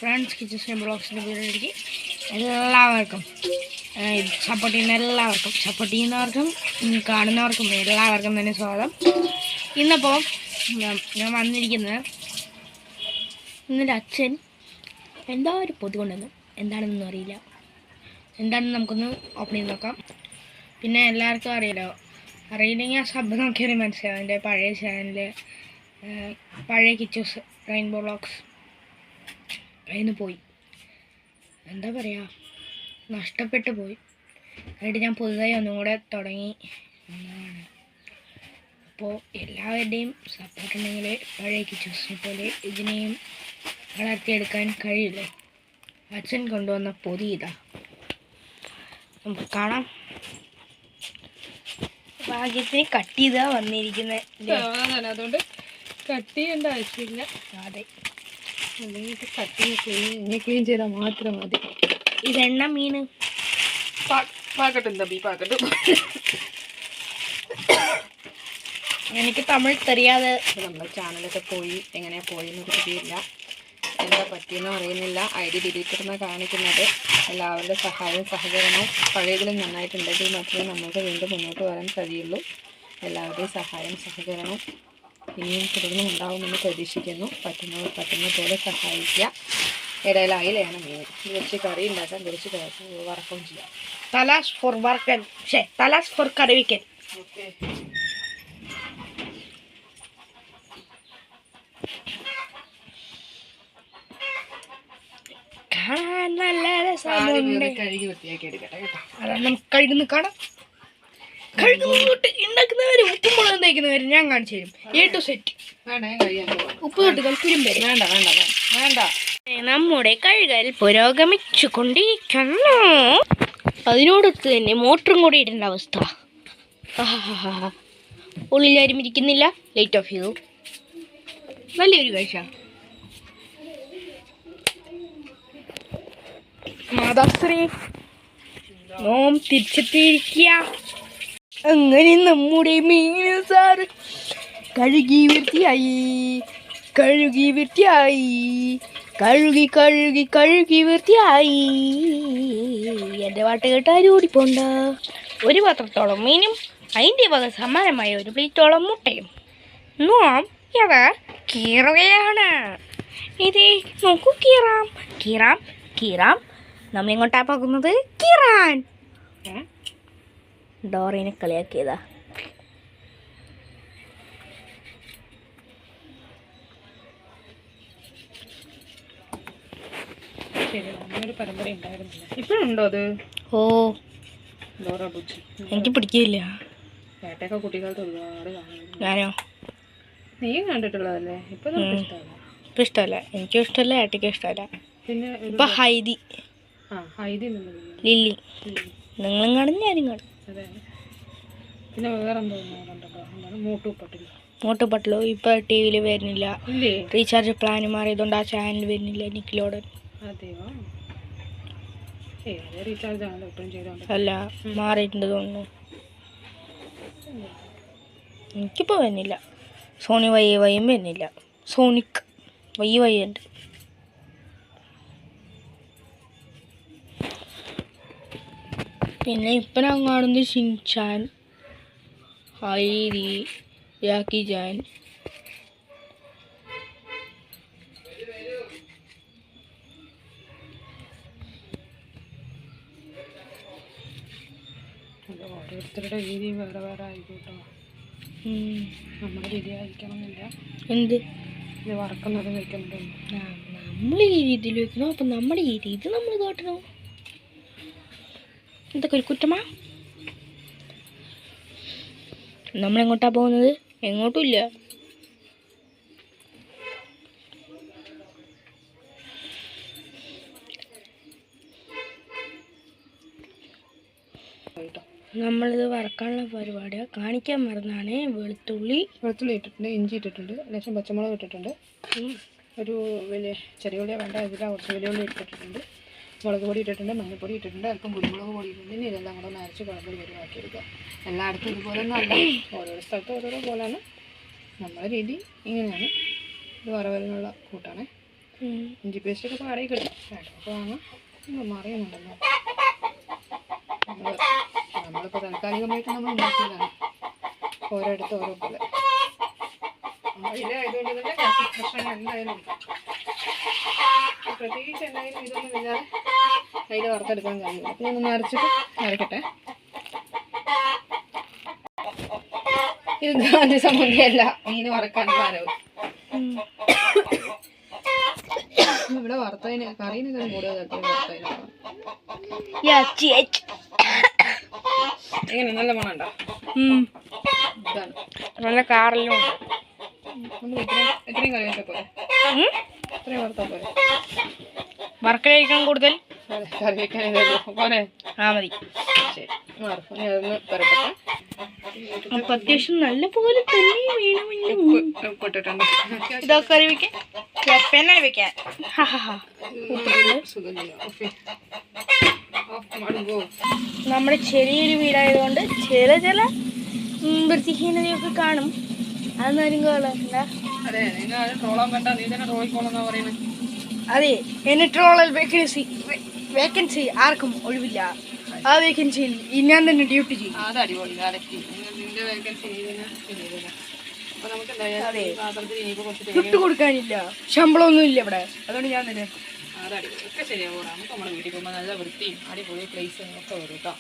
Friends kitchen ബ്ലോഗ്സിൻ്റെ വീഡിയോയിലേക്ക് എല്ലാവർക്കും support ചെയ്യുന്ന എല്ലാവർക്കും സപ്പോർട്ട് ചെയ്യുന്നവർക്കും കാണുന്നവർക്കും എല്ലാവർക്കും തന്നെ സ്വാഗതം. ഇന്നിപ്പോൾ ഞാൻ വന്നിരിക്കുന്നത് ഇന്നൊരു അച്ഛൻ എന്തോ ഒരു പൊതി കൊണ്ടുവന്നു. എന്താണെന്നൊന്നും അറിയില്ല. എന്താണെന്ന് നമുക്കൊന്ന് ഓപ്പൺ ചെയ്ത് നോക്കാം. പിന്നെ എല്ലാവർക്കും അറിയില്ലെങ്കിൽ ആ സബ് നോക്കിയാൽ മനസ്സിലാവും. എൻ്റെ പഴയ ചാനൽ പഴയ കിച്ചൂസ് റെയിൻബോ വ്ളോഗ്സ് അതിന് പോയി, എന്താ പറയുക, നഷ്ടപ്പെട്ടു പോയി. എന്നിട്ട് ഞാൻ പുതുതായി ഒന്നും കൂടെ തുടങ്ങി എന്നതാണ്. അപ്പോൾ എല്ലാവരുടെയും സപ്പോർട്ട് ഉണ്ടെങ്കിൽ പഴയ കിച്ചൂസിനെ പോലെ ഇതിനെയും വളർത്തിയെടുക്കാൻ കഴിയില്ലേ. അച്ഛൻ കൊണ്ടുവന്ന പൊതി ഇതാ, നമുക്ക് കാണാം. ഭാഗ്യത്തിന് കട്ട് ചെയ്താ വന്നിരിക്കുന്നത്, അതുകൊണ്ട് കട്ട് ചെയ്യേണ്ട ആവശ്യമില്ല. അതെ, അല്ലെങ്കിൽ കട്ട് ക്ലീൻ ചെയ്താൽ മാത്രം മതി. ഇതെണ്ണ മീൻ പാക്കട്ടും തമ്പി പാക്കട്ടും. എനിക്ക് തമിഴ് തെറിയാതെ. നമ്മുടെ ചാനലൊക്കെ പോയി, എങ്ങനെയാ പോയെന്ന് അറിയില്ല, എന്താ പറ്റിയെന്നും അറിയുന്നില്ല. ID ഡിലീറ്റ് എന്നാണ് കാണിക്കുന്നത്. എല്ലാവരുടെ സഹായവും സഹകരണവും പഴയതിലും നന്നായിട്ടുണ്ടെങ്കിൽ മാത്രമേ നമുക്ക് വീണ്ടും മുന്നോട്ട് വരാൻ കഴിയുള്ളൂ. എല്ലാവരുടെയും സഹായം സഹകരണവും ഇനിയും തുടർന്നും ഉണ്ടാവുമെന്ന് പ്രതീക്ഷിക്കുന്നു. പറ്റുന്ന പോലെ സഹായിക്കുക. ഇടയിലായിലാണ് മീൻ ഇത് വെച്ച് കറി ഉണ്ടാക്കാൻ, കുറച്ച് വറക്കുകയും ചെയ്യാം. തലാസ് ഫോർ വറക്കൻ, തലാസ് ഫോർ കറിവിക്കൻ. ഓക്കെ, കാണാൻ നല്ല രസമുണ്ട്. കഴുകി വൃത്തിയാക്കി എടുക്കട്ടെ കേട്ടോ. അതാണ് നമുക്ക് കഴുകുന്ന കാണാം. കഴുകുന്നോട്ട് ഉണ്ടാക്കുന്നവര് ഉപ്പും മുളകും തേക്കുന്നവര് ഞാൻ കാണിച്ചു തരും. A to Z. ഉപ്പ് തൊട്ട് കൽക്കുരും വരും. വേണ്ട വേണ്ട വേണ്ട. നമ്മുടെ കഴുകൽ പുരോഗമിച്ചു കൊണ്ടിരിക്കുന്നു. അതിനോടൊത്ത് തന്നെ മോട്ടറും കൂടി ഇടേണ്ട അവസ്ഥ. ഉള്ളിലാരും ഇരിക്കുന്നില്ല. ലൈറ്റ് ഓഫ് ചെയ്തു. നല്ലൊരു കാഴ്ച. മാതാശ്രീ നോം തിരിച്ചെത്തിയിരിക്കുക. അങ്ങനെ നമ്മുടെ മീൻ സാറ് കഴുകി വൃത്തിയായി വൃത്തിയായി. എൻ്റെ പാട്ട് കേട്ടാരും ഓടിപ്പോണ്ട. ഒരു പാത്രത്തോളം മീനും അതിൻ്റെ വക സമാനമായ ഒരു പ്ലേറ്റോളം മുട്ടയും നോം ഇത് കീറുകയാണ്. ഇത് നോക്കൂ, കീറാം. നമ്മൾ എങ്ങോട്ടാ പോകുന്നത്? കീറാൻ. ഡോറിനെ കളിയാക്കിയതാ. ശരി, അങ്ങനൊരു പരമ്പര ഉണ്ടായിരുന്നില്ല. ഇപ്പോഴുണ്ടോ അത്? ഓ, ഡോറ ബുജ്ജി എനിക്ക് പിടിക്കില്ല. ഏട്ടയൊക്കെ കുട്ടിക്കാലത്ത് ഒരുപാട് കാണുന്നു. ഞാനോ? നീയും കണ്ടിട്ടുള്ളതല്ലേ? ഇപ്പൊ നമുക്ക് ഇഷ്ടമല്ല. ഇപ്പം ഇഷ്ടമല്ല, എനിക്കും ഇഷ്ടമല്ല, ഏട്ടയ്ക്കും ഇഷ്ടമല്ല. പിന്നെ ഇപ്പൊ ഹൈദി, ലില്ലി നിങ്ങളും കാണും ഞാനും കാണും. അതെ. പിന്നെ വേറെന്തോ കണ്ടല്ലോ, എന്താണ് മോട്ടു പട്ടലോ ഇപ്പൊ TV വരുന്നില്ല. റീചാർജ് പ്ലാൻ മാറിയതുകൊണ്ട് ആ ചാനൽ വരുന്നില്ല. നിക്കിലോടൻ. അതെയോ? റീചാർജ് ആണല്ലോ എപ്പോഴും ചെയ്തോണ്ട്. അല്ല, മാറിയിട്ടുണ്ട് തോന്നുന്നു. എനിക്കിപ്പോ വരുന്നില്ല. സോണി വയ്യും വരുന്നില്ല. സോണിക് വയ്യുണ്ട്. പിന്നെ ഇപ്പം ഞാൻ കാണുന്നത് ഷിൻചാൻ, ഹൈദി, ജാക്കി ജാൻ. ഓരോരുത്തരുടെ രീതി വേറെ വേറെ ആയിക്കോട്ടോ. നമ്മുടെ രീതി ആയിരിക്കണമെന്നില്ല. എന്ത് ഇത് വറക്കുന്നതും വെക്കുന്നതും നമ്മൾ ഈ രീതിയിൽ വെക്കണം. അപ്പം നമ്മുടെ ഈ രീതി നമ്മൾ കാട്ടണം. എന്തൊക്കെ ഒരു കുറ്റമാ? നമ്മളെങ്ങോട്ടാ പോകുന്നത്? എങ്ങോട്ടും ഇല്ല. നമ്മളിത് വറക്കാനുള്ള പരിപാടിയാണ്. കാണിക്കാൻ മറന്നാണ്. വെളുത്തുള്ളി ഇട്ടിട്ടുണ്ട്, ഇഞ്ചി ഇട്ടിട്ടുണ്ട്, ലേശം പച്ചമുളക് ഇട്ടിട്ടുണ്ട്, ഒരു വലിയ ചെറിയ ഉള്ളിയാണ് വേണ്ട, ഇതിലാണ് കുറച്ച് വലിയ ഉള്ളി ഇട്ടിട്ടുണ്ട്, മുളക് പൊടി ഇട്ടിട്ടുണ്ട്, മഞ്ഞൾപ്പൊടി ഇട്ടിട്ടുണ്ട്, അല്പം കുരുമുളക് പൊടി ഇട്ടിട്ടുണ്ട്. ഇതെല്ലാം കൂടെ ഒന്ന് അരച്ച് കുഴമ്പ് വരുവാക്കിയെടുക്കുക. എല്ലായിടത്തും ഇതുപോലെ ഒന്നല്ല, ഓരോരോ സ്ഥലത്തും ഓരോരോ പോലെയാണ്. നമ്മുടെ രീതി ഇങ്ങനെയാണ്. ഇത് വറവലിനുള്ള കൂട്ടാണ്. ഇഞ്ചി പേസ്റ്റൊക്കെ ഇപ്പോൾ കടയിൽ കിട്ടും. അപ്പോൾ വാങ്ങാം. അറിയുന്നുണ്ടല്ലോ, നമ്മളിപ്പോൾ താൽക്കാലികമായിട്ട് നമ്മൾ ഉണ്ടാക്കിയതാണ്. ഓരോരുത്തർ ഓരോ പോലെ ഇതായതുകൊണ്ട് തന്നെ ഭക്ഷണം എന്തായാലും ഉണ്ട്. പ്രത്യേകിച്ച് എന്തായാലും ഇതൊന്നും ഇല്ലാതെ കയ്യിൽ വറുത്തെടുക്കാൻ കഴിയില്ല. അപ്പോൾ ഞാനൊന്ന് അരക്കട്ടെ. ഇത് ഗാന്ധി സമ്മതിയല്ല, മീൻ വറക്കാനുള്ള അരവ്. ഇവിടെ വറുത്തതിന് കറീനൊക്കെ കൂടുതൽ വറുത്തതിനാണ്. എങ്ങനെ നല്ല മണം ഉണ്ടോ? ഇതാണ് നല്ല കാറെല്ലാം നമ്മൾ എത്രയും കറി വെച്ചാൽ പോലെ, എത്രയും വറുത്താൽ പോലെ. വറക്കലായിരിക്കണം കൂടുതൽ, കറി വെക്കാൻ ഇതല്ലോ പോലെ. മതി. ശരി, വറുക്കും. ഞാൻ അതൊന്ന് പരട്ടെ. അപ്പൊ അത്യാവശ്യം നല്ല പോലെ തന്നെ ഉപ്പ് ഇട്ടിട്ടുണ്ട്. ഇതൊക്കെ കറി വെക്കാൻ പെണ്ണാണ് വെക്കാൻ. നമ്മുടെ ചെറിയൊരു വീടായതുകൊണ്ട് ചില വൃത്തിഹീനതയൊക്കെ കാണും. അതൊന്നും ആരും കാണണ്ട. അതെ, നിങ്ങൾ ട്രോളാൻ വേണ്ട, നീ തന്നെ ട്രോളിക്കോളെന്നാ പറയുന്നത്. അതെ, എന്നെ ട്രോളൽ വേക്കൻസി ആർക്കും ഒഴിവില്ല. ആ വേക്കൻസിയിൽ ഞാൻ തന്നെ ഡ്യൂട്ടി ചെയ്യും. അത് അടിപൊളി. നിന്റെ വേക്കൻസി അപ്പോൾ നമുക്ക് എന്തായാലും വിട്ടു കൊടുക്കാനില്ല, ശമ്പളമൊന്നും ഇല്ല ഇവിടെ. അതുകൊണ്ട് ഞാൻ തന്നെ അത് അടിപൊളി. ഒക്കെ ശരിയാവും. നമുക്ക് നമ്മുടെ വീട്ടിൽ പോകുമ്പോൾ നല്ല വൃത്തിയും അടിപൊളി പ്ലേസും ഒക്കെ വരും കേട്ടോ.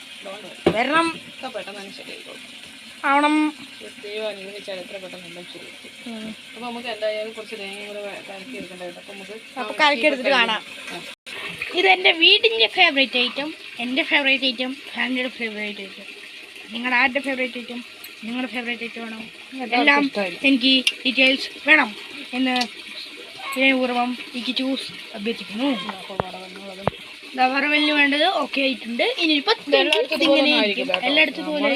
വരണം. ഒക്കെ പെട്ടെന്ന് തന്നെ ശരിയായിക്കോളും. ആവണം. വൃത്തിയോ അനുഭവിച്ചാൽ എത്ര പെട്ടെന്ന് എല്ലാം ശരിയായിരിക്കും. അപ്പോൾ നമുക്ക് എന്തായാലും കുറച്ച് തേങ്ങ കൂടെ കലക്കി എടുക്കേണ്ടത്. അപ്പോൾ കലക്കി എടുത്തിട്ട് കാണാം. ഇതെൻ്റെ വീടിൻ്റെ ഫേവറേറ്റ് ഐറ്റം, എൻ്റെ ഫേവറേറ്റ് ഐറ്റം, ഫാമിലിയുടെ ഫേവറേറ്റ് ഐറ്റം. നിങ്ങളുടെ ആരുടെ ഫേവറേറ്റ് ഐറ്റം? നിങ്ങളുടെ ഫേവറേറ്റ് ഐറ്റം വേണം. എല്ലാം എനിക്ക് ഡീറ്റെയിൽസ് വേണം എന്ന് വിനയപൂർവ്വം എനിക്ക് ചൂസ് അഭ്യർത്ഥിക്കുന്നു. വറവലിന് വേണ്ടത് ഓക്കെ ആയിട്ടുണ്ട്. ഇനിയിപ്പോൾ എല്ലായിടത്തും പോലെ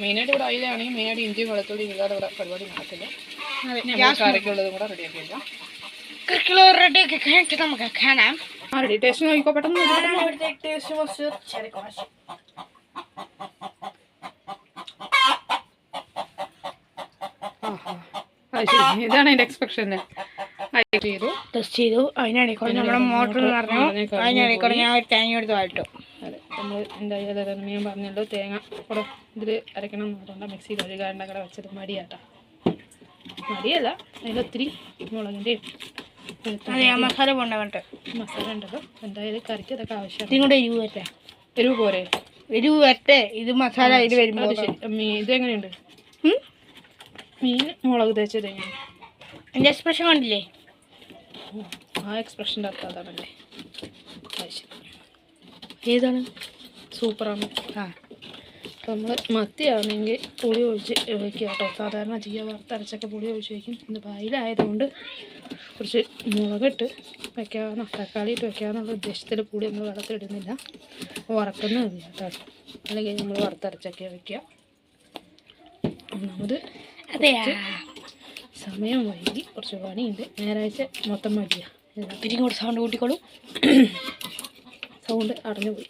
മെയിനായിട്ട് ഇവിടെ അയിലാണെങ്കിൽ മെയിനായിട്ട് ഇഞ്ചിയും വെളുത്തുള്ളി ഇല്ലാതെ ഇവിടെ പരിപാടി നടക്കില്ല. കറിക്കുള്ളതും കൂടെ റെഡിയാക്കി വെക്കാം. റെഡിയൊക്കെ കഴിഞ്ഞിട്ട് നമുക്ക് കാണാം. റെഡി ടേസ്റ്റ് നോക്കിക്കോ പെട്ടെന്ന്. ഇതാണ് എൻ്റെ എക്സ്പെക്ഷൻ. ടെസ്റ്റ് ചെയ്തു. അതിനിടയ്ക്കൂടെ നമ്മുടെ മോട്ടർ പറഞ്ഞു. അതിനിടയ്ക്കൂടെ ഞാൻ ഒരു തേങ്ങ എടുത്ത് വായിട്ടു. അതെ, നമ്മൾ എന്തായാലും ഞാൻ പറഞ്ഞല്ലോ തേങ്ങ കൂടെ ഇതിൽ അരക്കണം എന്ന് പറഞ്ഞാൽ മിക്സി കഴുകാണ്ട് കൂടെ വെച്ചത് മടിയാട്ടാ. മടിയല്ല, അതിലൊത്തിരി മുളകിൻ്റെയും മസാല പോണ്ടേ മസാല ഉണ്ടല്ലോ. എന്തായാലും കറിക്ക് അതൊക്കെ ആവശ്യമാണ്. ഇങ്ങോട്ട് എരിവ് വരട്ടെ. എരിവ് പോരെ? എരിവ് വരട്ടെ. ഇത് മസാല ഇത് വരുമ്പോൾ ശരി. ഇതെങ്ങനെയുണ്ട്? മീൻ മുളക് തേച്ചത് എങ്ങനെ? എൻ്റെ എക്സ്പ്രഷൻ കണ്ടില്ലേ? ആ എക്സ്പ്രഷൻ്റെ അർത്ഥം അതാണല്ലേ. അത് ശരി. ഏതാണ്? സൂപ്പറാണ്. അപ്പം നമ്മൾ മത്തിയാണെങ്കിൽ പുളി ഒഴിച്ച് വയ്ക്കുക കേട്ടോ. സാധാരണ ചെയ്യുക വറുത്തരച്ചൊക്കെ പുളി ഒഴിച്ച് വയ്ക്കും. ഇത് പായലായതുകൊണ്ട് കുറച്ച് മുളകിട്ട് വയ്ക്കാവുന്ന, തക്കാളി ഇട്ട് വയ്ക്കാവുന്നുള്ള ഉദ്ദേശത്തിൽ പുളി നമ്മൾ വെള്ളത്തിലിടുന്നില്ല. വറക്കുന്നത് കേട്ടോ. അല്ലെങ്കിൽ നമ്മൾ വറുത്തരച്ചൊക്കെ വയ്ക്കുക. ഒന്നാമത് സമയം വൈകി, കുറച്ച് പണിയുണ്ട്. ഞായറാഴ്ച മൊത്തം മടിയാ. ഇത്തിരി കൂടെ സൗണ്ട് കൂട്ടിക്കോളൂ. സൗണ്ട് അടഞ്ഞു പോയി.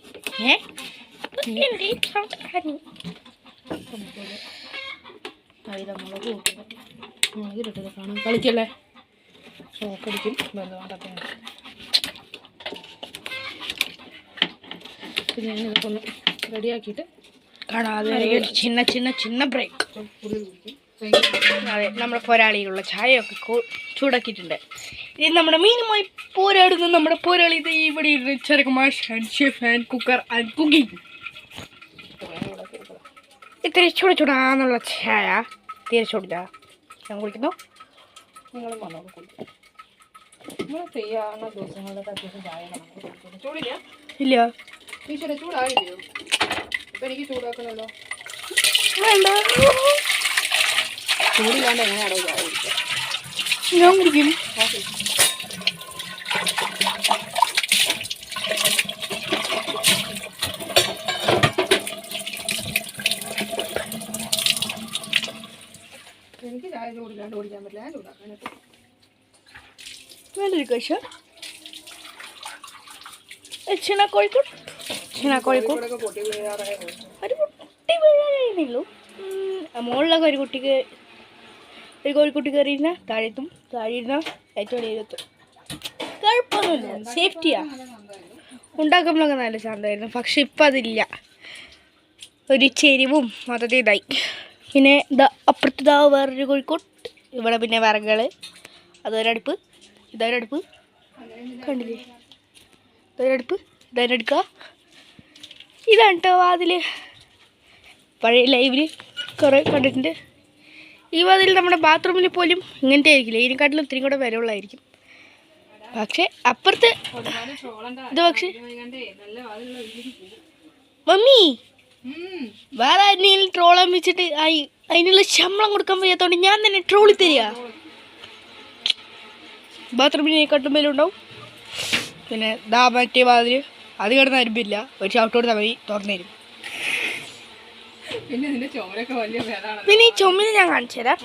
അതിലെ മുളക് കൂട്ടുക. മുളകിലിട്ടത് കാണാൻ കളിക്കല്ലേ, ഷോക്കടിക്കും. ബന്ധവാണ്ടൊക്കെ പിന്നെ ഞാനിതൊക്കെ ഒന്ന് റെഡിയാക്കിയിട്ട് കാണാതെ ചിന്ന ചിന്ന ചിന്ന ബ്രേക്ക്. അതെ, നമ്മുടെ പോരാളികളുള്ള ചായയൊക്കെ ചൂടാക്കിയിട്ടുണ്ട്. ഇത് നമ്മുടെ മീനുമായി പോരാടുന്ന നമ്മുടെ പോരാളി ഇവിടെ ഇരുന്ന് ചെറുക്കമാഷ് and chef and cooker and cooking. ഇത്തിരി ചൂടാന്നുള്ള ചായ തീരെ ചൂടില്ല. ഞാൻ കുടിക്കുന്നു. നിങ്ങളും വന്നോളൂ കുടിക്കും. നിങ്ങൾ ഫ്രീ ആകുന്ന ദിവസങ്ങളിലൊക്കെ അത്യാവശ്യം ചായ കുടിക്കുന്നു. ചൂടില്ല? ഇല്ല. ഈശ്വര ചൂടായില്ലയോ? ഇപ്പം എനിക്ക് ചൂടാക്കണമല്ലോ. വേണ്ട, ചൂടില്ലാണ്ട് എങ്ങനെയാണോ ചായ കുടിക്കുക? ഞാൻ കുടിക്കും. എനിക്ക് ചായ ചൂടില്ലാണ്ട് കുടിക്കാൻ പറ്റില്ല. ഞാൻ ചൂടാക്കാനായിട്ട് വേണ്ടൊരു കശ കോഴിക്കോട് പൊട്ടി വീഴാറായ ഒരു കുട്ടി വീഴാനുള്ളൂ. മുകളിലൊക്കെ ഒരു കോഴിക്കുട്ടി കയറിയിരുന്ന താഴെത്തും, താഴെ ഇരുന്ന ഏറ്റവും ഇടയിലെത്തും. കുഴപ്പമൊന്നുമില്ല, സേഫ്റ്റിയാ. ഉണ്ടാക്കുമ്പോഴൊക്കെ നല്ല ശാന്തമായിരുന്നു. പക്ഷെ ഇപ്പം അതില്ല, ഒരു ചെരിവും മൊത്തത്തിൽ ഇതായി. പിന്നെ അപ്പുറത്ത് വേറൊരു കോഴിക്കോട്ട്. ഇവിടെ പിന്നെ വിറകുകൾ, അതൊരടുപ്പ്, ഇതൊരടുപ്പ്, കണ്ടില്ലേ, ഇതൊരടുപ്പ്, ഇതൊരടുക്കുക. ഇതാണ് കേട്ടോ വാതിൽ. പഴയ ലൈവിൽ കുറേ കണ്ടിട്ടുണ്ട്. ഈ വാതിൽ നമ്മുടെ ബാത്റൂമിൽ പോലും ഇങ്ങനത്തെ ആയിരിക്കില്ല, ഇതിനെക്കാട്ടിലും ഒത്തിരി കൂടെ വിലയുള്ളതായിരിക്കും. പക്ഷെ അപ്പുറത്ത് ഇത് പക്ഷേ മമ്മി വേറെ ആരെങ്കിലും ട്രോളാൻ വെച്ചിട്ട് അതിനുള്ള ശമ്പളം കൊടുക്കാൻ വയ്യാത്തോണ്ട് ഞാൻ തന്നെ ട്രോളി തരിക. ബാത്റൂമിനെക്കാട്ടും വിലുണ്ടാവും. പിന്നെ മറ്റേ വാതിൽ അത് കിടന്ന് അരുമ്പില്ല, ഒരു ഷൗട്ട് കൊടുത്താൽ മതി, തുറന്നു തരും. പിന്നെ ഈ ചുമല് ഞാൻ കാണിച്ചു തരാം.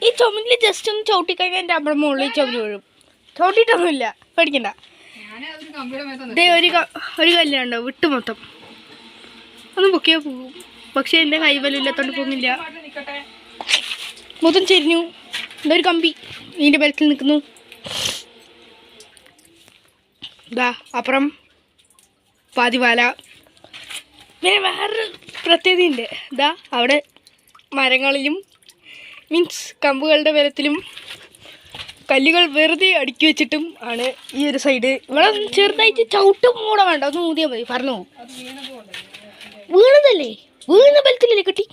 ഈ ചുമലിൽ ജസ്റ്റ് ഒന്ന് ചവിട്ടിക്കഴിഞ്ഞാൽ എൻ്റെ അവിടെ മുകളിൽ ചുമല് വീഴും. ചവിട്ടിയിട്ടൊന്നുമില്ല, പേടിക്കണ്ട. ഒരു കല്ലുണ്ടോ വിട്ട് മൊത്തം ഒന്ന് പൊക്കിയാൽ പോകും. പക്ഷെ എൻ്റെ കൈവലം ഇല്ലാത്തോണ്ട് പോകുന്നില്ല. മൊത്തം ചെരിഞ്ഞു. ഒരു കമ്പി ഇതിൻ്റെ ബലത്തിൽ നിൽക്കുന്നു. അപ്പുറം പാതിവാല. പിന്നെ വേറൊരു പ്രത്യേകതയുണ്ട്. അവിടെ മരങ്ങളിലും മീൻസ് കമ്പുകളുടെ ബലത്തിലും കല്ലുകൾ വെറുതെ അടുക്കി വെച്ചിട്ടും ആണ് ഈ ഒരു സൈഡ്. ഇവിടെ ചെറുതായിട്ട് ചവിട്ടും കൂടെ വേണ്ട, ഒന്ന് ഊതിയാൽ മതി, പറഞ്ഞു പോകും. വീണതല്ലേ, വീണ ബലത്തിലല്ലേ കെട്ടി.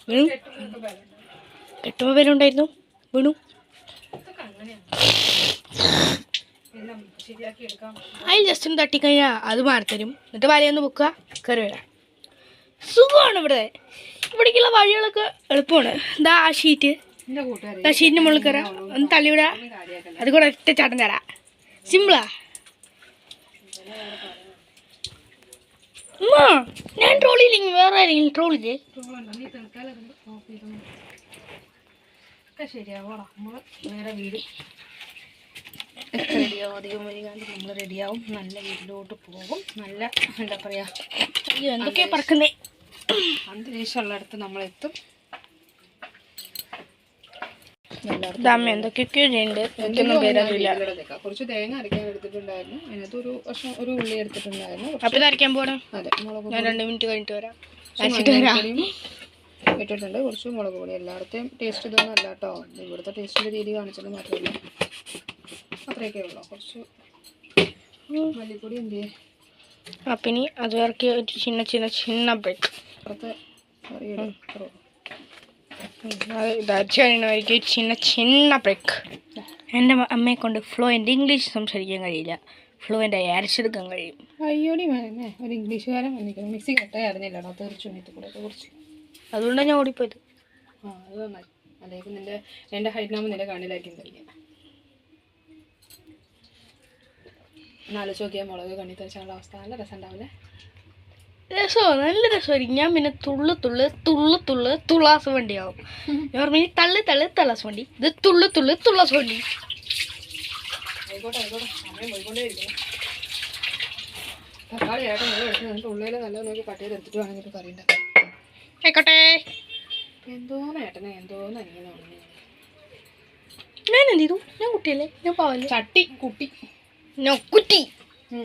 വീണു, കെട്ടുമ്പോൾ ബലം ഉണ്ടായിരുന്നു, വീണു. അതിൽ ജസ്റ്റ് ഒന്ന് തട്ടിക്കഴിഞ്ഞാൽ അത് മാറിത്തരും. എന്നിട്ട് വലയൊന്ന് പൊക്കുക, കയറി വരാം. സുഖമാണ് ഇവിടെ. ഇവിടേക്കുള്ള വഴികളൊക്കെ എളുപ്പമാണ്. ആ ഷീറ്റിൻ്റെ മുകളിൽ കയറാം, ഒന്ന് തള്ളിവിടാ, അത് കൂടെ ഒറ്റ ചാട്ടം തരാം. സിമ്പിളാ. ഞാൻ ട്രോളിയില്ലെങ്കിൽ വേറെ ആരെങ്കിലും ട്രോളില്ലേ? ശരിയാവോടാ, നമ്മൾ വേറെ വീട് റെഡിയാവും. അധികം വരികാണ്ട് നമ്മൾ റെഡിയാവും, നല്ല വീട്ടിലോട്ട് പോകും. നല്ല എന്താ പറയുക, എന്തൊക്കെയാ പറക്കുന്നേ, അന്തരീക്ഷമുള്ളിടത്ത് നമ്മളെത്തും. കുറച്ച് തേങ്ങ അരയ്ക്കാൻ എടുത്തിട്ടുണ്ടായിരുന്നു, അതിനകത്ത് ഒരു ഉള്ളി എടുത്തിട്ടുണ്ടായിരുന്നു. അപ്പം അരയ്ക്കാൻ പോകണം. അതെ, മുളക് 2 മിനിറ്റ് കഴിഞ്ഞിട്ട് വരാം. ഇട്ടിട്ടുണ്ട്, കുറച്ച് മുളക് പൊടി. എല്ലായിടത്തെയും ടേസ്റ്റ് ഇതൊന്നും അല്ല കേട്ടോ, ഇവിടുത്തെ ടേസ്റ്റിൻ്റെ രീതി കാണിച്ചത് മാത്രമല്ല, അത്രയൊക്കെ ഉള്ളൂ. കുറച്ച് മല്ലിപ്പൊടി എന്ത് ചെയ്യും. അപ്പം ഇനി അത് ഇറക്കി ഒരു ചിന്ന ബ്രേക്ക് അപ്പുറത്തെ ചിന്ന ബ്രേക്ക്. എൻ്റെ അമ്മയെ കൊണ്ട് ഫ്ലുവൻ്റ് ഇംഗ്ലീഷ് സംസാരിക്കാൻ കഴിയില്ല, ഫ്ലുവൻ്റ് ആയി അരച്ചെടുക്കാൻ കഴിയും. അയ്യോടി വേണേ, ഒരു ഇംഗ്ലീഷുകാരൻ വന്നിരിക്കുന്നു. മിക്സി കട്ടായി അറിഞ്ഞില്ലടാ, തീർച്ചയായിട്ടും കൂടെ കുറച്ച്. അതുകൊണ്ടാണ് ഞാൻ ഓടിപ്പോയത്. അത് നന്നായി. അല്ലെങ്കിൽ എൻ്റെ ഹൈറ്റ് നാമം നിന്റെ കണ്ണിലായിരിക്കും കഴിക്കുക. ആലോചിച്ച് നോക്കിയാൽ മുളക് കണ്ണി തേച്ചാലുള്ള അവസ്ഥ നല്ല രസം ഉണ്ടാവില്ലേ? രസമോ, നല്ല രസമായിരിക്കും. ഞാൻ പിന്നെ തുള്ളാസ് വണ്ടിയാവും. നോർമലി തള്ളാസ് വണ്ടി, ഇത് തുള്ളാസ് വണ്ടി. ആയിക്കോട്ടെ, സമയം പോയിക്കൊണ്ടേ ഇരിക്കണം. തക്കാളി ആയിട്ട് നല്ല എടുത്ത് ഉള്ളിൽ നല്ല നോക്കി കട്ട് ചെയ്ത് എടുത്തിട്ട് വേണമെങ്കിൽ കറി ഉണ്ടാക്കാം. ആയിക്കോട്ടെ. എന്തോന്ന് ഏട്ടനെ, എന്തോന്ന് അനിയനോ. ഞാൻ എന്ത് ചെയ്തു? ഞാൻ കുട്ടിയല്ലേ, ഞാൻ പാവല്ലേ. ചട്ടി കുട്ടി, കുറ്റി.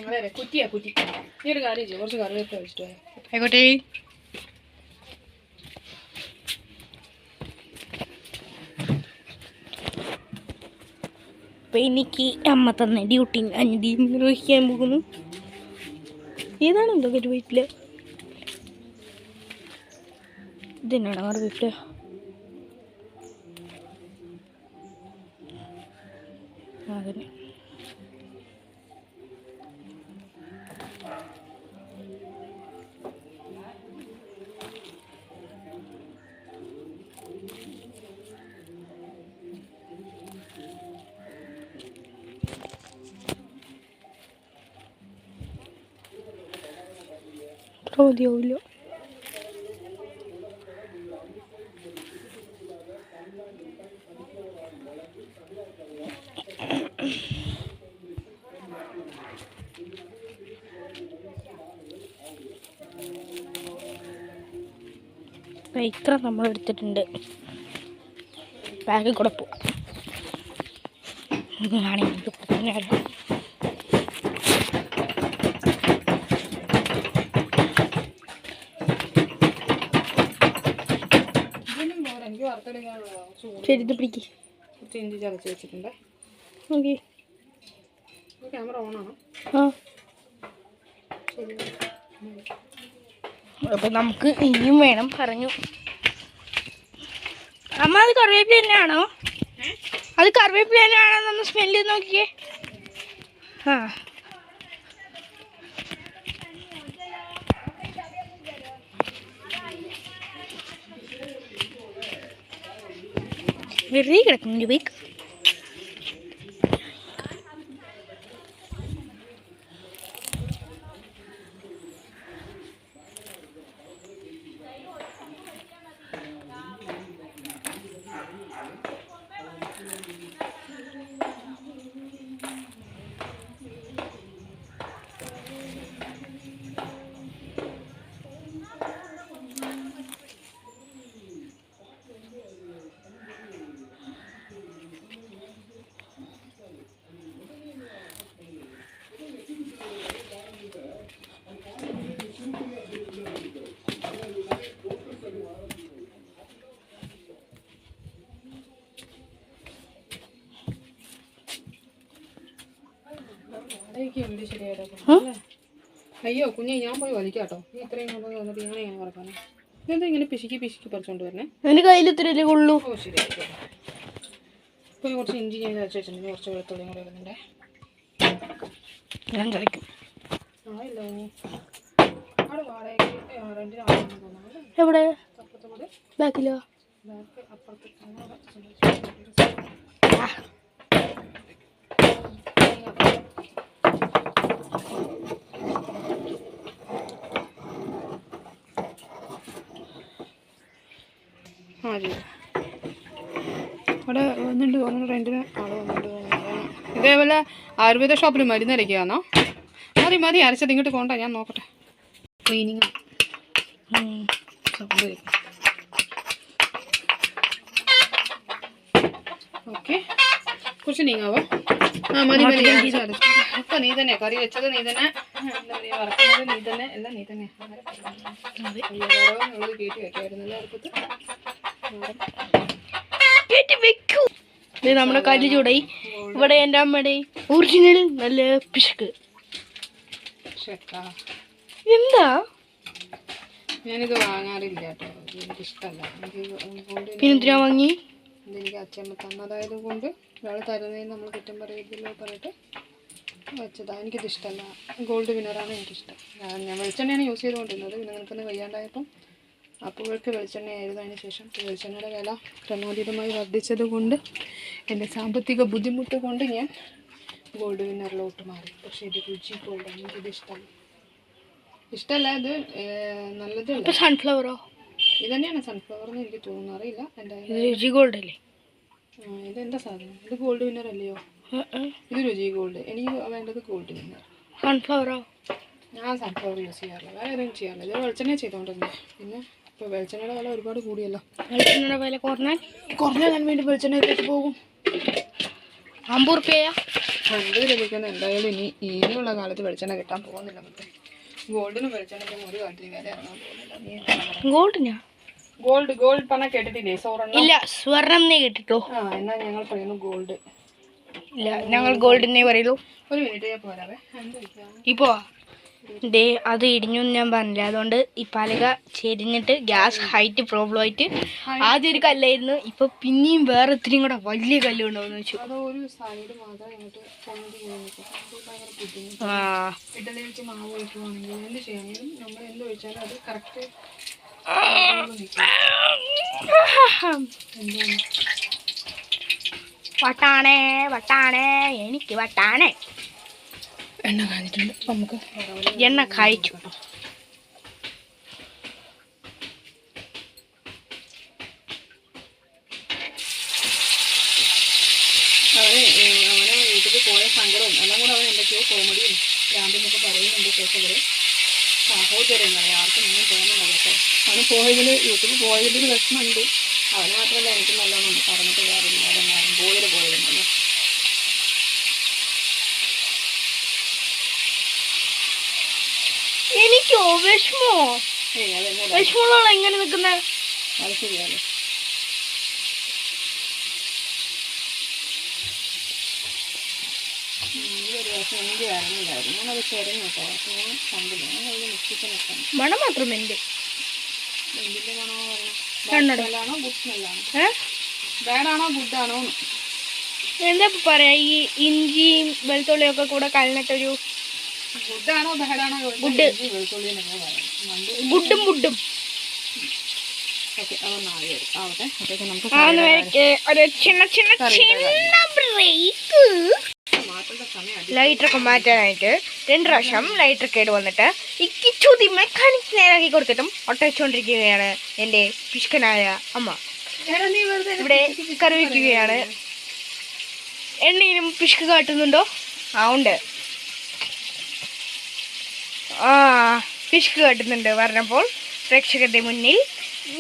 അതെ, കുറ്റിയാ കുറ്റി. ഈ ഒരു കാര്യം ചെയ്യും, കുറച്ച് കറിവേപ്പ് കഴിച്ചിട്ട് പോയാൽ. ആയിക്കോട്ടെ. അപ്പം എനിക്ക് അമ്മ തന്നെ ഡ്യൂട്ടി നിർവഹിക്കാൻ പോകുന്നു. ഏതാണ് എന്തോ കരുവേപ്പില, ഇതന്നെയാണ് കറിവേപ്പില. അതിന് മതിയാവില്ല. ഇത്ര നമ്മൾ എടുത്തിട്ടുണ്ട്. ബാഗിൽ കൂടെ പോവാം. ആണെങ്കിൽ പറഞ്ഞാലോ. എനിക്ക് വറുത്തെടുക്കാനുള്ള ശരി ഇത് പിടിക്ക്. കുറച്ച് ഇഞ്ചി ചതച്ച് വെച്ചിട്ടുണ്ട്. ഓക്കെ ക്യാമറ ഓണാണോ? ആ ശരി. അപ്പം നമുക്ക് ഇനിയും വേണം പറഞ്ഞു. അമ്മ അത് കറിവേപ്പില തന്നെയാണോ? അത് കറിവേപ്പില തന്നെയാണോ? ഒന്ന് സ്മെല്ല് ചെയ്ത് നോക്കിയേ. ആ വെറുതെ കിടക്കും ജുബൈക്ക്. അയ്യോ കുഞ്ഞെ, ഞാൻ പോയി വലിക്കാട്ടോ. നീ ഇത്രയും കൊണ്ട് വന്നിട്ട് ഞാൻ എങ്ങനെ വറക്കാനേ? ഇതെന്താ ഇങ്ങനെ പിശുക്കി പറിച്ചോണ്ട് വരണേ? എൻ്റെ കയ്യിൽ ഇത്രയല്ലേ കൊള്ളൂ. ഓ ശരി, ഇപ്പോൾ കുറച്ച് ഇഞ്ചി ഞാൻ ചതച്ച് വെച്ചിട്ടുണ്ട്. കുറച്ച് വെളുത്തുള്ളിയും കൂടെ വരുന്നുണ്ടേ. ഞാൻ ചതയ്ക്കും. ആയില്ല ഇനി അവിടെ വാടകയ്ക്ക് റെൻറ്റിന് ആണെന്ന് തോന്നുന്നു. എവിടെ? അപ്പുറത്തെ കൂടെ ബാക്കിലോ? ബാക്ക് അപ്പുറത്ത് അവിടെ വന്നിട്ട് തോന്നുന്നു. റെൻറ്റിന് ആൾ വന്നിട്ട് തോന്നുന്നു. ഇതേപോലെ ആയുർവേദ ഷോപ്പിൽ മരുന്ന് അരയ്ക്കുകയാണോ? മതി അരച്ചത് ഇങ്ങോട്ട് കൊണ്ടാ, ഞാൻ നോക്കട്ടെ. ക്ലീനിങ് ഓക്കെ, കുറച്ച് നീങ്ങാവോ? ആ മതി. ഒക്കെ നീ തന്നെ കറി വെച്ചത്, നീ തന്നെ എന്താ പറയുക, വറക്കുന്നത് നീ തന്നെ, എല്ലാം നീ തന്നെ. ഉള്ളത് കയറ്റി വെക്കായിരുന്നല്ലോ അടുപ്പത്ത്. നമ്മുടെ കല്ല് ചൂടായി. ഇവിടെ എൻ്റെ അമ്മയുടെ ഒറിജിനൽ നല്ല പിശുക്ക്. എന്താ ഞാനിത് വാങ്ങാറില്ല കേട്ടോ, എനിക്കിഷ്ടമല്ല. പിന്നെന്തിനാ വാങ്ങി? ഇതെനിക്ക് അച്ഛമ്മ തന്നതായത് കൊണ്ട് ഒരാൾ തരുന്നതിന് നമ്മൾ കുറ്റം പറയത്തില്ലോ പറഞ്ഞിട്ട് വെച്ചതാണ്. എനിക്കിത് ഇഷ്ടമല്ല. ഗോൾഡ് വിന്നറാണ് എനിക്കിഷ്ടം. ഞാൻ വെളിച്ചെണ്ണയാണ് യൂസ് ചെയ്തുകൊണ്ടിരുന്നത്. പിന്നെ നിനക്കൊന്ന് വയ്യാണ്ടായപ്പം അപ്പോഴേക്ക് വെളിച്ചെണ്ണയായിരുന്നു. അതിന് ശേഷം വെളിച്ചെണ്ണയുടെ വില ക്രമാതീതമായി വർദ്ധിച്ചത് കൊണ്ട് എൻ്റെ സാമ്പത്തിക ബുദ്ധിമുട്ട് കൊണ്ട് ഞാൻ ഗോൾഡ് വിന്നറിലോട്ട് മാറി. പക്ഷേ ഇത് രുചി ഗോൾഡാണ്, എനിക്കിത് ഇഷ്ടമല്ല. ഇത് നല്ലതല്ല. സൺഫ്ലവറോ? ഇത് തന്നെയാണ് സൺഫ്ലവർ എന്ന് എനിക്ക് തോന്നുന്നു, അറിയില്ല. എൻ്റെ രുചി ഗോൾഡ് അല്ലേ? ഇതെന്താ സാധനം? ഇത് ഗോൾഡ് വിന്നർ അല്ലയോ? ഇത് രുചി ഗോൾഡ്. എനിക്ക് വേണ്ടത് ഗോൾഡ് വിന്നർ. സൺഫ്ലവറോ? ഞാൻ സൺഫ്ലവർ യൂസ് ചെയ്യാറില്ല, വേറെ ഏതെങ്കിലും ചെയ്യാറില്ല. ഇത് വെളിച്ചെണ്ണ ചെയ്തുകൊണ്ടിരുന്നത്. പിന്നെ ഇപ്പോൾ വെളിച്ചെണ്ണയുടെ വില ഒരുപാട് കൂടിയല്ലോ. വെളിച്ചെണ്ണയുടെ വില കുറഞ്ഞാൽ ഞാൻ വീണ്ടും വെളിച്ചെണ്ണ എടുത്ത് പോകും. 50 രൂപയാ? 50 രൂപയ്ക്കൊന്നും എന്തായാലും ഇനിയുള്ള കാലത്ത് വെളിച്ചെണ്ണ കിട്ടാൻ പോകുന്നില്ല. മറ്റേ ഗോൾഡിനും വെളിച്ചെണ്ണയ്ക്കും ഒരു കാലത്തിന് വില ഇറങ്ങാൻ പോകുന്നില്ല. ഗോൾഡിനാ? ഗോൾഡ് പറഞ്ഞാൽ കേട്ടിട്ടില്ലേ? ഇല്ല, സ്വർണം എന്നേ കേട്ടിട്ടോ. എന്നാൽ ഞങ്ങൾ പറയുന്നു ഗോൾഡ്. ഇല്ല, ഞങ്ങൾ ഗോൾഡിനെ പറയുള്ളൂ. ഒരു മിനിറ്റ്, ഞാൻ പോരാവേ. ഇപ്പോ അത് ഇടിഞ്ഞു ഞാൻ പറഞ്ഞില്ല. അതുകൊണ്ട് ഈ പലക ചെരിഞ്ഞിട്ട് ഗ്യാസ് ഹൈറ്റ് പ്രോബ്ലം ആയിട്ട് ആദ്യം ഒരു കല്ലായിരുന്നു. ഇപ്പൊ പിന്നെയും വേറെ ഇത്രയും കൂടെ വലിയ കല്ലുണ്ടാവുന്ന വെച്ചു. ഇഡലി വെച്ച് മാവ് ഒഴിക്കുവാണെങ്കിൽ എന്ത് ചെയ്യണം? നമ്മൾ എന്ത് ഒഴിച്ചാലും അത് കറക്റ്റ്. വട്ടാണേ എനിക്ക് വട്ടാണേ. എണ്ണ കാണിച്ചിട്ടുണ്ട്. നമുക്ക് എണ്ണ കഴിച്ചു. അവനെ വീട്ടിൽ പോയ സങ്കടവും എല്ലാം കൂടെ അവൻ എന്തൊക്കെയോ കോമഡിയും ഭ്രാന്തെന്നൊക്കെ പറയുന്നുണ്ട്. ശേഷം സഹോദരങ്ങളെ ആർക്കും ഒന്നും തോന്നുന്നില്ല കേട്ടോ. അവന് യൂട്യൂബിൽ പോയതിൽ ഒരു വിഷമമുണ്ട്. അവന് മാത്രമല്ല, എനിക്ക് നല്ലോണം പറഞ്ഞിട്ട് കാര്യമില്ല. അതെല്ലാം പോയതല്ലോ. വിഷമോ? വിഷമമുള്ള എങ്ങനെ നിൽക്കുന്ന? അത് ശരിയാണ്. മണം മാത്രം എൻ്റെ ബാഡാണോ ഗുഡാണോ എന്താ പറയാ? ഈ ഇഞ്ചിയും വെളുത്തുള്ളിയൊക്കെ കൂടെ കലർന്നിട്ടൊരു ഗുഡാണോ ബാഡാണോ? ഗുഡ്. ഗുഡും ഗുഡും. ഒരു ചിന്ന ചിന്ന ചിന്ന ബ്രേക്ക്. ലൈറ്ററൊക്കെ മാറ്റാനായിട്ട് 2 പ്രാവശ്യം ലൈറ്റർ കേട് വന്നിട്ട് ഈ കിച്ചൂതി മെക്കാനിക് നേരാക്കി കൊടുത്തിട്ടും ഒട്ടച്ചുകൊണ്ടിരിക്കുകയാണ് എൻ്റെ പിഷ്കനായ അമ്മ. ഇവിടെ കറി വയ്ക്കുകയാണ്. എണ്ണയിലും പിഷ്ക് കാട്ടുന്നുണ്ടോ? ആ ഉണ്ട്. പിഷ്ക് കാട്ടുന്നുണ്ട് പറഞ്ഞപ്പോൾ പ്രേക്ഷകരുടെ മുന്നിൽ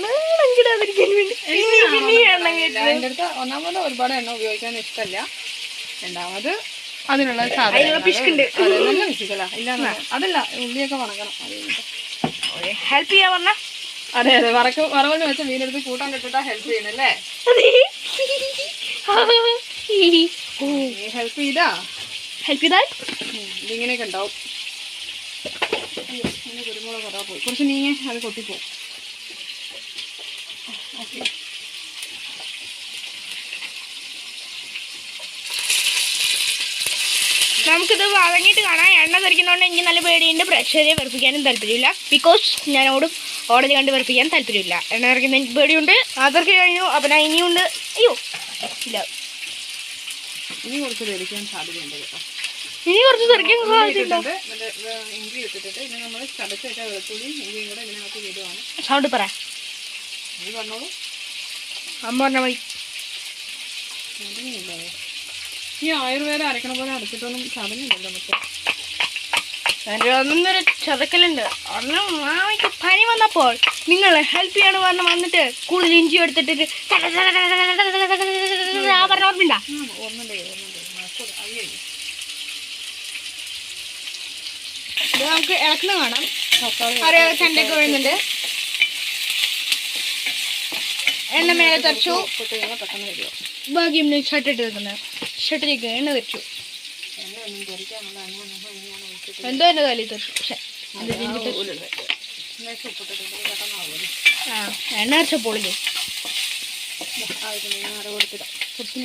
നാണംകിടാതിരിക്കാൻ വേണ്ടി എൻ്റെ അടുത്ത് ഒന്നാമത് ഒരുപാട് എണ്ണ ഉപയോഗിക്കാൻ ഇഷ്ടമല്ല. രണ്ടാമത് അതിനുള്ള പിഷ്കുണ്ട്. നല്ല പിശുക്കല ഇല്ല. അതല്ല, ഉള്ളിയൊക്കെ വണക്കണം. ഹെൽപ്പ് ചെയ്യാൻ പറഞ്ഞ? അതെ അതെ, വറവെന്ന് വെച്ച മീനെടുത്ത് കൂട്ടാൻ കിട്ടിട്ടാ ഹെൽപ്പ് ചെയ്യണല്ലേ? ഹെൽപ്പ് ചെയ്താൽ ഇതിങ്ങനെയൊക്കെ ഉണ്ടാവും. കുരുമുളക് അതാ പോയി, കുറച്ച് നീങ്ങി അത് കൊത്തിപ്പോവും. ഓക്കെ, നമുക്കിത് വഴങ്ങിയിട്ട് കാണാം. എണ്ണ തെറിക്കുന്നതുകൊണ്ട് എനിക്ക് നല്ല പേടിയുണ്ട്. പ്രേക്ഷകരെ വെറുപ്പിക്കാനും താല്പര്യമില്ല. ബിക്കോസ് ഞാനോടും ഓടതി കണ്ട് വെറുപ്പിക്കാൻ താല്പര്യമില്ല. എണ്ണ തെറിക്കുന്ന എനിക്ക് പേടിയുണ്ട്. അതൊക്കെ കഴിഞ്ഞു. അപ്പം ഞാൻ ഇനിയുണ്ട്. അയ്യോ ഇല്ല, ഇനി കുറച്ച് തെറിക്കാൻ സാധ്യതയുണ്ട് കേട്ടോ. ഇനി കുറച്ച് തെറിക്കാൻ സാധ്യതയുണ്ട്. ഇഞ്ചി ഇട്ടിട്ട് ഇനി നമ്മൾ ചതച്ച് വെച്ച വെളുത്തുള്ളിയും ഇഞ്ചിയും കൂടെ ഇതിനകത്ത് ഇടുവാണ്. സൗണ്ട് പറ. നീ പറഞ്ഞോളൂ. അമ്മ പറഞ്ഞ മതി. ഈ ആയുർവേദം അരക്കണ പോലെ അരച്ചിട്ടൊന്നും ചതഞ്ഞില്ലല്ലോ മറ്റേ. ഒന്നൊരു ചതക്കലുണ്ട്. ഒന്നും മാമയ്ക്ക് പനി വന്നപ്പോൾ നിങ്ങൾ ഹെൽപ്പ് ചെയ്യാണ് പറഞ്ഞ് വന്നിട്ട് കൂടുതൽ ഇഞ്ചി എടുത്തിട്ട് പറഞ്ഞ ഓർമ്മയുണ്ടാ? നമുക്ക് ഇളക്കുന്ന കാണാം. ഒരു ചണ്ടൊക്കെ വീഴുന്നുണ്ട്. എണ്ണ മേലെ തെറിച്ചു. ഭാഗ്യം ഷർട്ടിട്ട് നിൽക്കുന്നത്. ഷർട്ടിലേക്ക് എണ്ണ തെറിച്ചു. എന്തോ എൻ്റെ തലയിൽ തെറിച്ചു. പക്ഷെ എണ്ണ അരച്ച പൊളിഞ്ഞു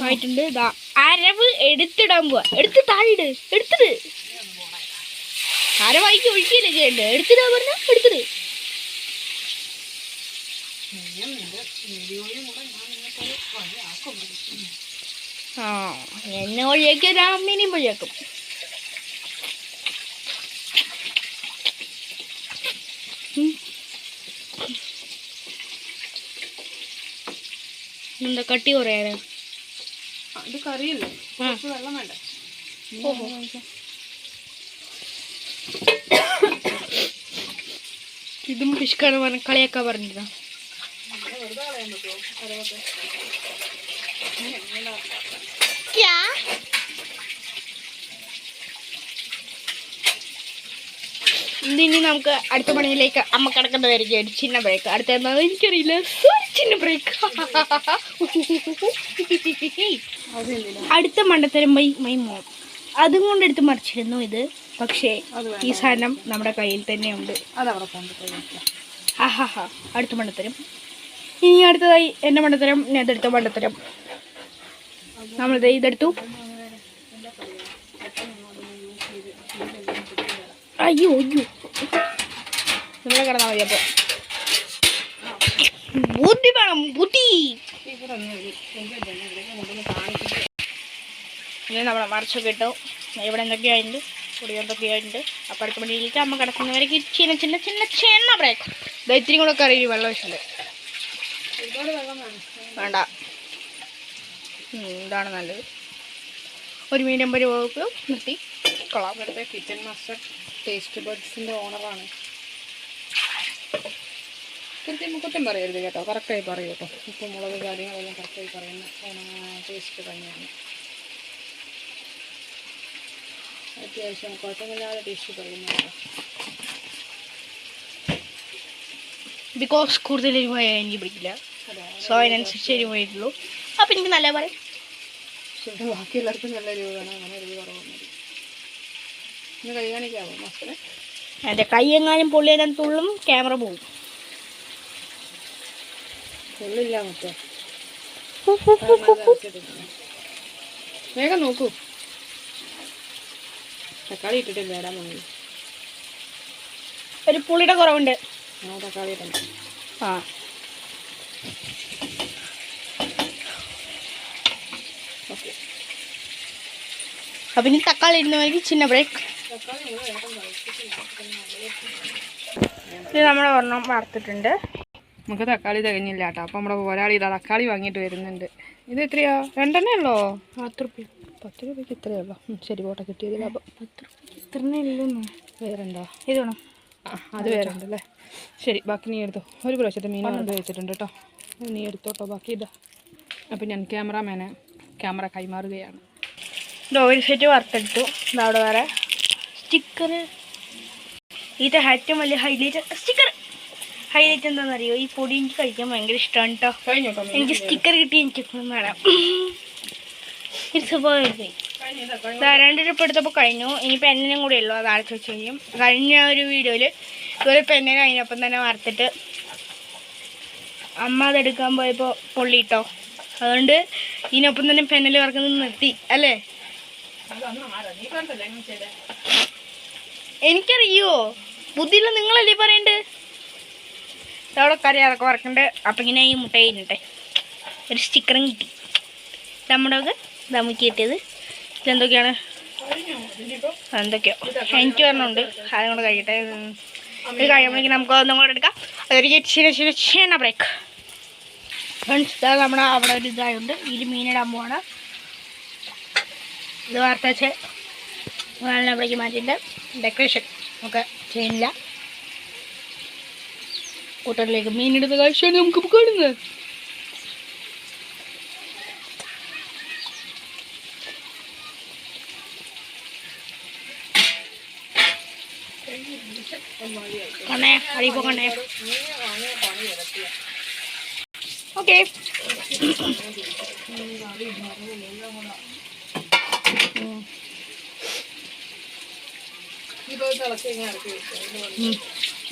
ആയിട്ടുണ്ട്. അരവ് എടുത്തിടാൻ പോവാ. എടുത്ത് താഴെയിട്. എടുത്തിട്. അരവായിക്ക് ഒഴിക്കല്ലേ ചെയ്യണ്ടേ? എടുത്തിടാ പറഞ്ഞ എടുത്തിട്. എന്നെ വഴിയാക്കിയ രാമിനെയും വഴിയാക്കും. എന്താ കട്ടി കുറയാതെ? ഇത് കറിയല്ലേ, വെള്ളം വേണ്ട. ഇതും ഫിഷ്കാണ് പറഞ്ഞ കളിയൊക്കെ പറഞ്ഞിരുന്ന. ഇനി നമുക്ക് അടുത്ത പണിയിലേക്ക് അമ്മ കിടക്കുന്നതായിരിക്കും. ഒരു ചിന്ന ബ്രേക്ക്. അടുത്ത എന്താണെന്ന് എനിക്കറിയില്ല. ചിന്ന ബ്രേക്ക്. അടുത്ത മണ്ടത്തരം മൈമോ അതും കൊണ്ട് എടുത്ത് മറിച്ചിരുന്നു ഇത്. പക്ഷേ ഈ സാധനം നമ്മുടെ കയ്യിൽ തന്നെ ഉണ്ട്. അടുത്ത മണ്ടത്തരം. ഇനി അടുത്തതായി എൻ്റെ മണ്ടത്തരം. ഇതെടുത്ത മണ്ടത്തരം. നമ്മളിത് ഇതെടുത്തു. അയ്യോ അയ്യോ, നമ്മളെ കിടന്നാൽ മതി. അപ്പോൾ ബുദ്ധി വേണം, ബുദ്ധി. ഇനി നമ്മളെ മറിച്ചൊക്കെ ഇട്ടു. ഇവിടെ എന്തൊക്കെയായിട്ടുണ്ട്, പൊടി എന്തൊക്കെയായിട്ടുണ്ട്. അപ്പം അടുത്ത പണിയിലേക്ക് അമ്മ കിടക്കുന്നവരേക്ക് ചിന്ന ചിന്ന ചിന്ന ചെണ്ണ ബ്രേക്ക്. ഇത്തിരി കൂടെ കറി വെള്ളം വെച്ചിട്ടുണ്ട്. വേണ്ട, ഇതാണ് നല്ലത്. ഒരു മീഡിയം പരിവർക്ക് നിർത്തി കൊള്ളാം. ഇവിടുത്തെ കിച്ചൺ മാസ്റ്റർ ടേസ്റ്റ് ബഡ്സിൻ്റെ ഓണറാണ്. കുറ്റം പറയരുത് കേട്ടോ, കറക്റ്റായി പറയൂ കേട്ടോ. ഉപ്പ് മുളക് കാര്യങ്ങളെല്ലാം കറക്റ്റായി പറയുന്ന ടേസ്റ്റ് തന്നെയാണ്. അത്യാവശ്യം കുഴപ്പമില്ലാതെ ടേസ്റ്റ് പറയുന്നതാണ്. ബിക്കോസ് കൂടുതൽ എരിവായാൽ എനിക്ക് പിടിക്കില്ല. സോ അതിനനുസരിച്ച് എരിവ് പോയിട്ടുള്ളൂ. അപ്പം എനിക്ക് നല്ല പറയും. പക്ഷേ ബാക്കി എല്ലാവർക്കും നല്ല എരിവ് വേണം, അങ്ങനെ എരിവ് കുറവൊന്നും. ഇന്ന് കൈ കാണിക്കാമോ മക്കളെ? എൻ്റെ കൈ എങ്ങാനും പൊള്ളിയാൻ തുള്ളും, ക്യാമറ പോകും. ഉള്ളില്ല മറ്റേ വേഗം നോക്കൂ. തക്കാളി ഇട്ടിട്ടില്ല, ഇടാൻ മതി. ഒരു പുളിയുടെ കുറവുണ്ട്. തക്കാളി ഇടണം. ആ ഓക്കെ. അപ്പം ഇനി തക്കാളി ഇടുന്നവർക്ക് ചിന്ന ബ്രേക്ക്. ഇത് നമ്മുടെ ഒരെണ്ണം വറുത്തിട്ടുണ്ട്. നമുക്ക് തക്കാളി തികഞ്ഞില്ല കേട്ടോ. അപ്പം നമ്മുടെ ഒരാൾ ഇതാ തക്കാളി വാങ്ങിയിട്ട് വരുന്നുണ്ട്. ഇത് എത്രയാ? 2 ഉള്ളോ? 10 രൂപ. 10 രൂപയ്ക്ക് ഇത്രയുള്ളോ? ശരി, പോട്ടെ, കിട്ടിയത് ലാഭം. 10 രൂപ ഇത്രേ ഇല്ലെന്നോ? വേറെന്താ? ഇത് വേണം. അത് വേറെ ഉണ്ടല്ലേ. ശരി, ബാക്കി നീ എടുത്തോ. ഒരു പ്രാവശ്യത്തെ മീൻ വറുത്ത് വെച്ചിട്ടുണ്ട് കേട്ടോ. നീ എടുത്തോട്ടോ ബാക്കി. ഇതാ. അപ്പം ഞാൻ ക്യാമറ കൈമാറുകയാണ്. ഒരു സെറ്റ് വറുത്തെടുത്തു. അവിടെ വേറെ സ്റ്റിക്കർ. ഇത് ഏറ്റവും വലിയ ഹൈലൈറ്റ് സ്റ്റിക്കർ. ഹൈലൈറ്റ് എന്താണെന്നറിയോ? ഈ പൊടി എനിക്ക് കഴിക്കാൻ ഭയങ്കര ഇഷ്ടമാണ് കേട്ടോ. എനിക്ക് സ്റ്റിക്കർ കിട്ടി എനിക്ക് വേണം. ഇറ്റ്സ് 2 രൂപ എടുത്തപ്പോൾ കഴിഞ്ഞു. ഇനി പെന്നിനും കൂടെ ഉള്ളൂ, അത് അടച്ചു വെച്ച് കഴിയും. കഴിഞ്ഞ ഒരു വീഡിയോയിൽ ഇതുപോലെ പെന്നിന് കഴിഞ്ഞപ്പം തന്നെ വറുത്തിട്ട് അമ്മ അതെടുക്കാൻ പോയപ്പോൾ പൊള്ളിയിട്ടോ. അതുകൊണ്ട് ഇതിനൊപ്പം തന്നെ പെന്നിൽ വറക്കുന്നത് നിർത്തി അല്ലേ? എനിക്കറിയോ, ബുദ്ധിയില്ല, നിങ്ങളല്ലേ പറയണ്ട്. അവിടെ കറി അതൊക്കെ വറക്കണ്ട്. അപ്പം ഇങ്ങനെ ഈ മുട്ട കഴിഞ്ഞിട്ടെ ഒരു സ്റ്റിക്കറും കിട്ടി. നമ്മുടെ നമുക്ക് കിട്ടിയത് ഇതെന്തൊക്കെയാണ്? എന്തൊക്കെയോ എനിക്ക് പറഞ്ഞുണ്ട്. അതുകൊണ്ട് കഴിയട്ടെ. ഇത് കഴിയുമ്പോഴേക്കും നമുക്ക് ഒന്നും കൂടെ എടുക്കാം. അതൊരു ക്ഷീണ ബ്രേക്ക്. ഫ്രണ്ട്സ്, ഇതാ നമ്മുടെ അവിടെ ഒരു ഇതായുണ്ട്. ഇതിൽ മീനിടാൻ പോവാണ്. ഇത് വാർത്തച്ച് അവിടേക്ക് മാറ്റിയിട്ട് ഡെക്കറേഷൻ ഒക്കെ ചെയ്യുന്നില്ല. കൂട്ടറിലേക്ക് മീനിടുന്ന കാഴ്ചയാണ് നമുക്ക് കാണുന്നത്. കണ്ണേ അറിയിപ്പോ കണ്ണേ. ഓക്കെ,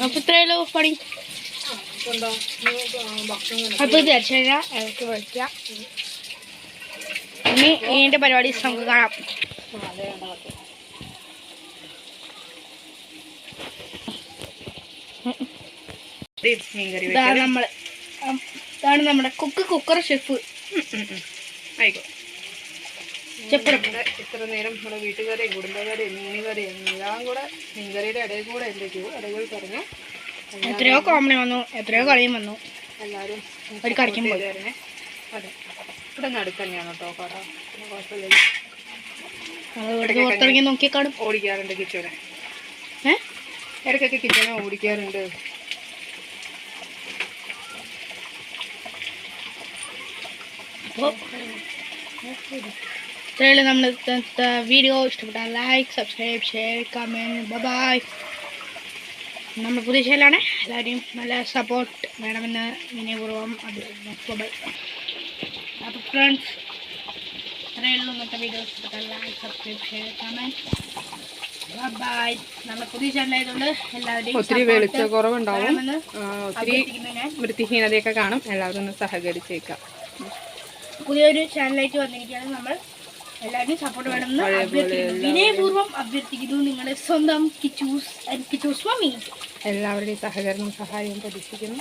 അപ്പൊ ഇത്രയല്ലോ പണി. അപ്പൊ ഇത് ഇറക്കി വയ്ക്കാം. ഇനി ഇതിന്റെ പരിപാടി നമുക്ക് കാണാം. ഇതാണ് നമ്മുടെ കുക്കർ ഷെഫ്. ആയിക്കോട്ടെ. ഇത്ര നേരം നമ്മുടെ വീട്ടുകാരെയും കുടുംബക്കാരെയും മീനുകാരെയും എല്ലാം കൂടെ മീൻകറിയുടെ ഇടയിൽ കൂടെ എന്തൊക്കെയോ ഇടകൾ പറഞ്ഞു. എത്രയോ കോമഡി വന്നു, എത്രയോ കളിയും വന്നു. എല്ലാവരും ഒരു കളിക്കും പോയി. അതെ, ഇവിടെ നടുക്ക് തന്നെയാണ് കേട്ടോ കട. കുഴപ്പമില്ല. പുറത്തിറങ്ങി നോക്കിയാൽ കാണും. ഓടിക്കാറുണ്ട് കിച്ചനെ. ഇടയ്ക്കൊക്കെ കിച്ചനെ ഓടിക്കാറുണ്ട്. അപ്പോൾ ഇത്രയുള്ള നമ്മൾ വീഡിയോ ഇഷ്ടപ്പെട്ടാൽ like, subscribe, share, comment. Bye. നമ്മൾ പുതിയ ചാനലാണ്. എല്ലാവരെയും നല്ല സപ്പോർട്ട് വേണമെന്ന് വിനയപൂർവ്വം അഭ്യർത്ഥിക്കുന്നു. ബൈ. അപ്പോൾ ഫ്രണ്ട്സ്, ഇത്രയുള്ള ഇന്നത്തെ വീഡിയോ ഇഷ്ടപ്പെട്ടാൽ like, subscribe, share, comment. Bye. നമ്മൾ പുതിയ ചാനലായതുകൊണ്ട് എല്ലാവരെയും ഒത്തിരി വെളിച്ച കുറവുണ്ടാവും, ഒത്തിരി വൃത്തിഹീനതയൊക്കെ കാണും. എല്ലാവരും ഒന്ന് സഹകരിച്ചേക്കാം. പുതിയൊരു ചാനലായിട്ട് വന്നിരിക്കുകയാണ്. നമ്മൾ എല്ലാവരും സപ്പോർട്ട് വേണമെന്ന് വിനയപൂർവ്വം അഭ്യർത്ഥിക്കുന്നു. നിങ്ങളുടെ സ്വന്തം കിച്ചൂസ് മമ്മി. എല്ലാവരുടെയും സഹകരണം സഹായവും പ്രതീക്ഷിക്കുന്നു.